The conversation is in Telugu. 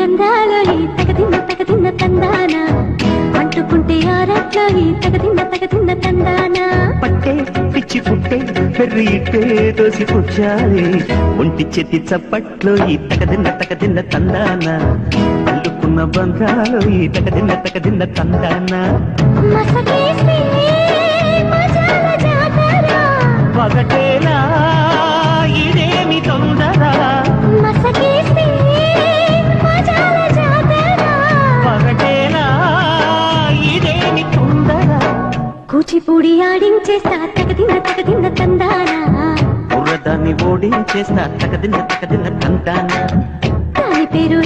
అందాలో ఈ తగదిన్న తందాన అంటుకుంటే ఆరట్లో ఈ తగదిన్న తందాన పట్టే పిచ్చి పుట్టే పెర్రి ఇట్టే దోసి పుచ్చాలి ఒంటి చేతి చప్పట్లో ఈ తగదిన్న తందాన అల్లుకున్న బంధాలు ఈ తగదిన్న తందాన మసకేస్తే మజాల జాతర పగటేలా ఇదేమి తొందర మసకేస్తే మజాల జాతర పగటేలా ఇదేమి తొందర కూచిపూడి ఆడించేస్తా తగదిన్న తందాన బుర్రదాన్ని ఓడించేస్తా తగదిన్న తందాన దాని పేరు